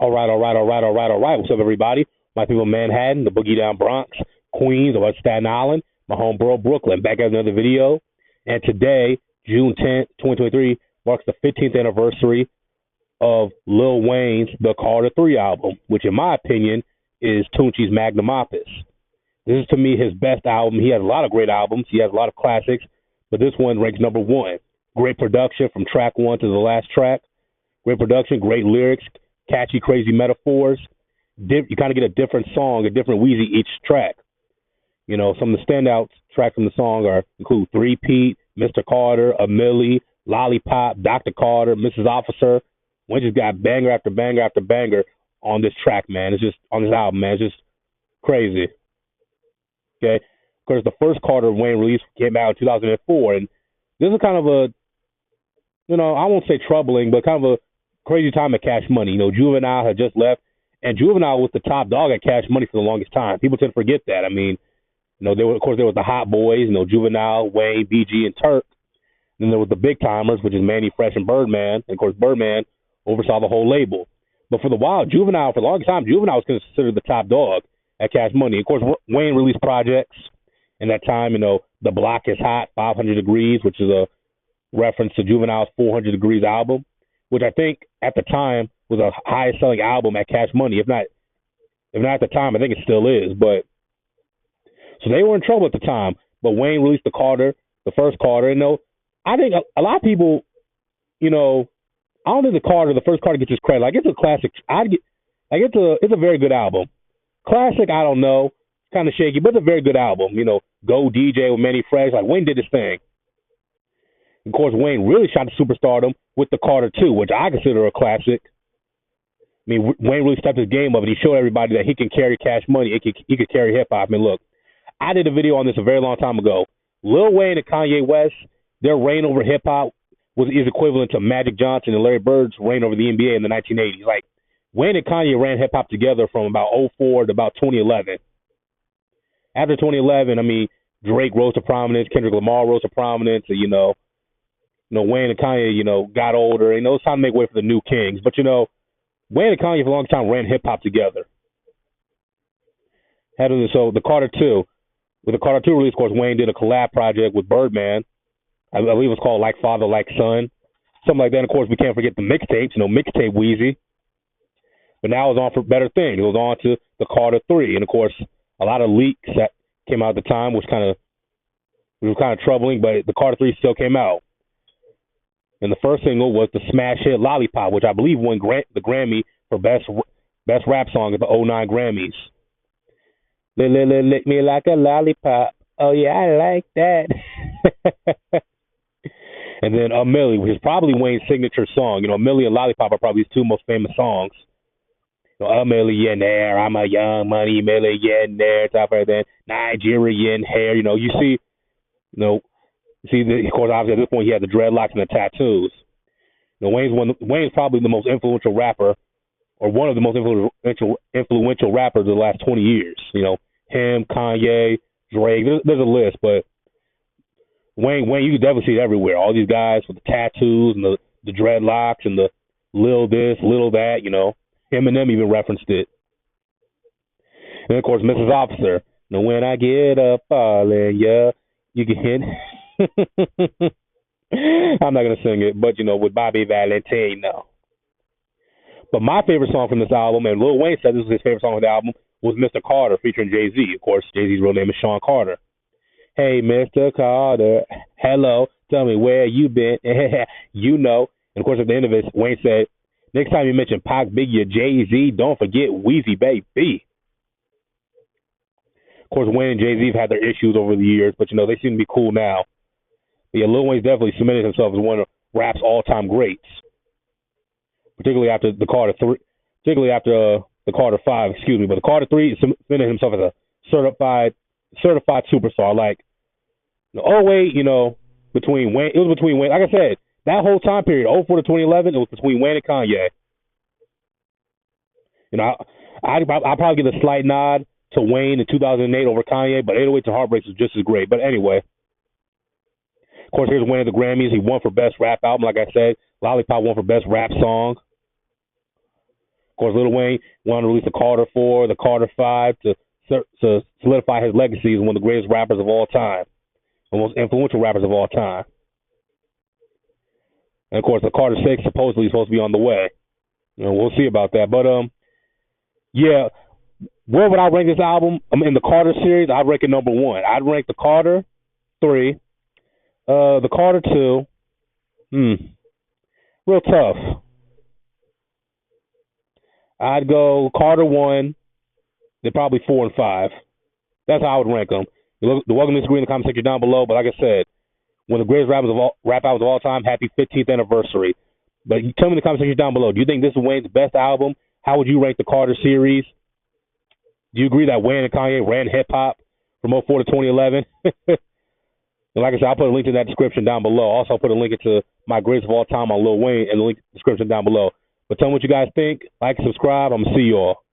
All right. What's up, everybody? My people in Manhattan, the Boogie Down Bronx, Queens, or Staten Island, my home borough, Brooklyn. Back at another video. And today, June 10th, 2023, marks the 15th anniversary of Lil Wayne's The Carter 3 album, which, in my opinion, is Tunechi's magnum opus. This is, to me, his best album. He has a lot of great albums. He has a lot of classics, but this one ranks number one. Great production from track one to the last track. Great production, great lyrics, catchy, crazy metaphors. You kind of get a different song, a different Wheezy each track. You know, some of the standout tracks from the song include Three Pete, Mr. Carter, a Milli, Lollipop, Dr. Carter, Mrs. Officer. Wayne just got banger after banger after banger on this track, man. It's just on this album, man. It's just crazy. Okay, of course, the first Carter Wayne release came out in 2004, and this is kind of a, I won't say troubling, but kind of a crazy time at Cash Money. Juvenile had just left, and Juvenile was the top dog at Cash Money for the longest time. People tend to forget that. I mean, there was the Hot Boys, Juvenile, Wayne, BG, and Turk. Then there was the big timers, which is Manny Fresh and Birdman. And of course, Birdman oversaw the whole label. But for the longest time, Juvenile was considered the top dog at Cash Money. Of course, Wayne released projects in that time. The Block is Hot, 500 Degrees, which is a reference to Juvenile's 400 Degrees album, which I think at the time was the highest selling album at Cash Money. If not at the time, I think it still is. But so they were in trouble at the time. But Wayne released the first Carter. I think a lot of people, I don't think the first Carter gets his credit. Like, it's a classic. It's a very good album. Classic, I don't know. It's kind of shaky, but it's a very good album. Go DJ with Manny Fresh. Like, Wayne did his thing. Of course, Wayne really shot to superstardom with the Carter 2, which I consider a classic. I mean, Wayne really stepped his game up, and he showed everybody that he can carry Cash Money. He could carry hip-hop. I mean, look, I did a video on this a very long time ago. Lil Wayne and Kanye West, their reign over hip-hop is equivalent to Magic Johnson and Larry Bird's reign over the NBA in the 1980s. Like, Wayne and Kanye ran hip-hop together from about 2004 to about 2011. After 2011, I mean, Drake rose to prominence, Kendrick Lamar rose to prominence, and, Wayne and Kanye, got older. It's time to make way for the new kings. But, Wayne and Kanye for a long time ran hip-hop together. So the Carter 2, with the Carter 2 release, of course, Wayne did a collab project with Birdman. I believe it was called Like Father, Like Son. Something like that. And, of course, we can't forget the mixtapes, mixtape Wheezy. But now it's on for better things. It was on to the Carter 3. And, of course, a lot of leaks that came out at the time, which was kind of troubling, but the Carter 3 still came out. And the first single was the smash hit Lollipop, which I believe won the Grammy for best rap song at the '09 Grammys. Lick me like a lollipop. Oh, yeah, I like that. And then Milli, which is probably Wayne's signature song. Milli and Lollipop are probably his two most famous songs. A millionaire, I'm a young money millionaire, top of that Nigerian hair. You see, of course, obviously at this point he had the dreadlocks and the tattoos. Wayne's probably the most influential rapper, or one of the most influential rappers of the last 20 years. Him, Kanye, Drake. There's a list, but Wayne, you can definitely see it everywhere. All these guys with the tattoos and the dreadlocks and the little this, little that. Eminem even referenced it. And, of course, Mrs. Officer. When I get up falling, yeah, you can hit. I'm not going to sing it, but, with Bobby Valentino. But my favorite song from this album, and Lil Wayne said this was his favorite song of the album, was Mr. Carter featuring Jay-Z. Of course, Jay-Z's real name is Sean Carter. Hey, Mr. Carter, hello, tell me where you been. And, of course, at the end of it, Wayne said, next time you mention Pac, Biggie, or Jay-Z, don't forget Wheezy, baby. Of course, Wayne and Jay-Z have had their issues over the years, but, they seem to be cool now. But yeah, Lil Wayne's definitely cemented himself as one of rap's all-time greats, particularly after the Carter 5, But the Carter 3 cemented himself as a certified superstar. Like, between Wayne, it was between Wayne. Like I said, that whole time period, 2004 to 2011, it was between Wayne and Kanye. I'd probably give a slight nod to Wayne in 2008 over Kanye, but 808s and Heartbreaks was just as great. But anyway, of course, here's Wayne at the Grammys. He won for Best Rap Album, like I said. Lollipop won for Best Rap Song. course, Lil Wayne wanted to release the Carter 4, the Carter 5 to solidify his legacy as one of the greatest rappers of all time, the most influential rappers of all time. And of course, the Carter 6 supposedly is supposed to be on the way. We'll see about that. But yeah, where would I rank this album? In the Carter series, I'd rank it number 1. I'd rank the Carter 3, the Carter 2. Real tough. I'd go Carter 1, then probably 4 and 5. That's how I would rank them. You're welcome to disagree in the comment section down below, but like I said, one of the greatest rap albums of all time, happy 15th anniversary. But you tell me in the comment section down below, do you think this is Wayne's best album? How would you rank the Carter series? Do you agree that Wayne and Kanye ran hip-hop from 2004 to 2011? And like I said, I'll put a link to that description down below. Also, I'll put a link to my greatest of all time on Lil Wayne in the link description down below. But tell me what you guys think. Like, subscribe. I'm going to see you all.